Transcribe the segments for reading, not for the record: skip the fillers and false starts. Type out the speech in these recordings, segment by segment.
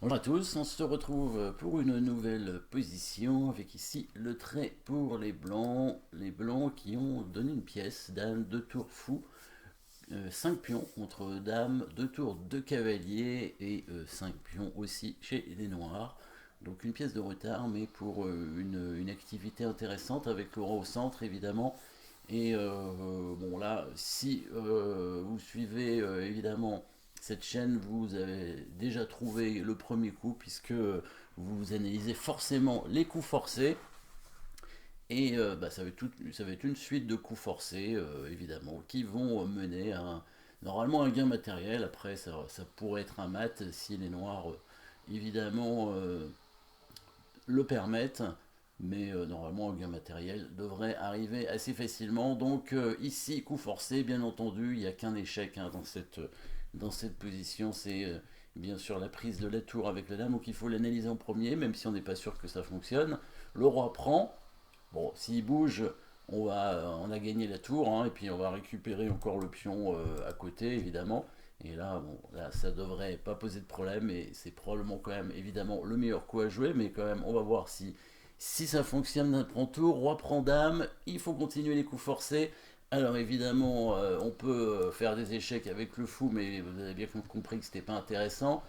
Bonjour à tous, on se retrouve pour une nouvelle position avec ici le trait pour les blancs qui ont donné une pièce, dame, 2 tours fou, 5 pions contre dame, 2 tours de cavalier et 5 pions aussi chez les noirs. Donc une pièce de retard mais pour une activité intéressante avec le roi au centre évidemment. Et bon là, si vous suivez évidemment cette chaîne, vous avez déjà trouvé le premier coup puisque vous analysez forcément les coups forcés. Et ça va être une suite de coups forcés, évidemment, qui vont mener à normalement un gain matériel. Après, ça pourrait être un mat si les noirs, évidemment, le permettent. Mais normalement, un gain matériel devrait arriver assez facilement. Donc ici, coup forcé, bien entendu, il n'y a qu'un échec hein, dans cette position. C'est bien sûr la prise de la tour avec la dame, donc il faut l'analyser en premier, même si on n'est pas sûr que ça fonctionne. Le roi prend. Bon, s'il bouge, on a gagné la tour, hein, et puis on va récupérer encore le pion à côté, évidemment. Et là, bon, là, ça devrait pas poser de problème, et c'est probablement quand même, évidemment, le meilleur coup à jouer, mais quand même, on va voir si ça fonctionne d'un prend tour. Roi prend dame, il faut continuer les coups forcés. Alors évidemment, on peut faire des échecs avec le fou, mais vous avez bien compris que c'était pas intéressant.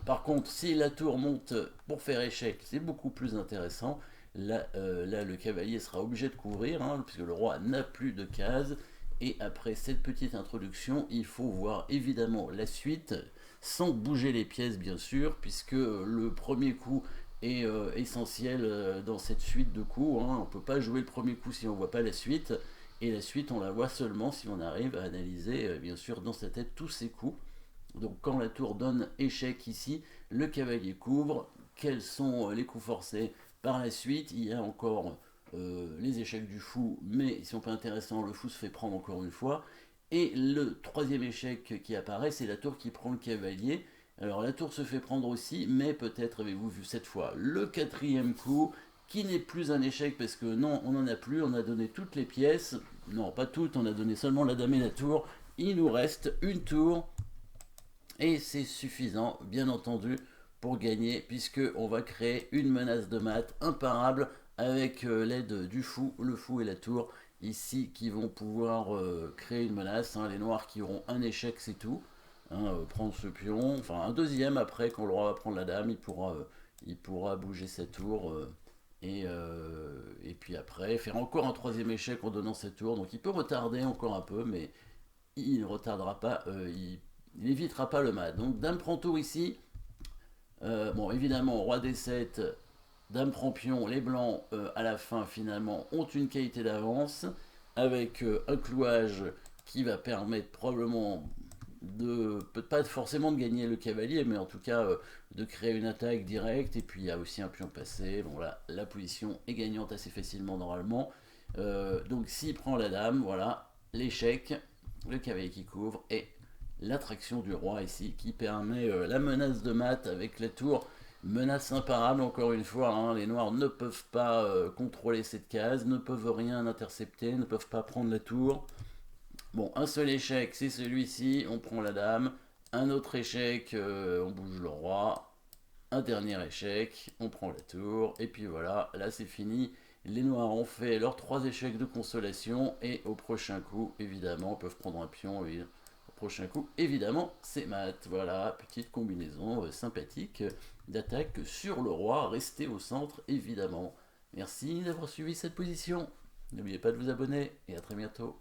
Par contre, si la tour monte pour faire échec, c'est beaucoup plus intéressant. Là, le cavalier sera obligé de couvrir, hein, puisque le roi n'a plus de cases. Et après cette petite introduction, il faut voir évidemment la suite, sans bouger les pièces bien sûr, puisque le premier coup est essentiel dans cette suite de coups. Hein. On ne peut pas jouer le premier coup si on ne voit pas la suite. Et la suite, on la voit seulement si on arrive à analyser, bien sûr, dans sa tête tous ses coups. Donc quand la tour donne échec ici, le cavalier couvre. Quels sont les coups forcés par la suite? Il y a encore les échecs du fou, mais ils sont pas intéressants. Le fou se fait prendre encore une fois. Et le troisième échec qui apparaît, c'est la tour qui prend le cavalier. Alors la tour se fait prendre aussi, mais peut-être avez-vous vu cette fois le quatrième coup, qui n'est plus un échec parce que non, on n'en a plus, on a donné toutes les pièces. Non, pas toutes, on a donné seulement la dame et la tour. Il nous reste une tour et c'est suffisant, bien entendu, pour gagner, puisque on va créer une menace de mat imparable avec l'aide du fou, le fou et la tour, ici, qui vont pouvoir créer une menace. Hein. Les noirs qui auront un échec, c'est tout. Hein, prendre ce pion, enfin un deuxième après, quand le roi va prendre la dame, il pourra bouger sa tour. Et puis après, faire encore un troisième échec en donnant sa tour. Donc il peut retarder encore un peu, mais il ne retardera pas, il n'évitera pas le mat. Donc dame prend tour ici. Bon, évidemment, roi d7, dame prend pion. Les blancs, à la fin, finalement, ont une qualité d'avance avec un clouage qui va permettre probablement de, peut-être pas forcément de gagner le cavalier, mais en tout cas de créer une attaque directe. Et puis il y a aussi un pion passé. Bon, là, la position est gagnante assez facilement normalement. Donc s'il prend la dame, voilà, l'échec, le cavalier qui couvre et l'attraction du roi ici qui permet la menace de mat avec la tour. Menace imparable encore une fois, hein, les noirs ne peuvent pas contrôler cette case, ne peuvent rien intercepter, ne peuvent pas prendre la tour. Bon, un seul échec, c'est celui-ci, on prend la dame. Un autre échec, on bouge le roi. Un dernier échec, on prend la tour. Et puis voilà, là c'est fini. Les noirs ont fait leurs 3 échecs de consolation. Et au prochain coup, évidemment, ils peuvent prendre un pion. Et au prochain coup, évidemment, c'est mat. Voilà, petite combinaison sympathique d'attaque sur le roi. Restez au centre, évidemment. Merci d'avoir suivi cette position. N'oubliez pas de vous abonner et à très bientôt.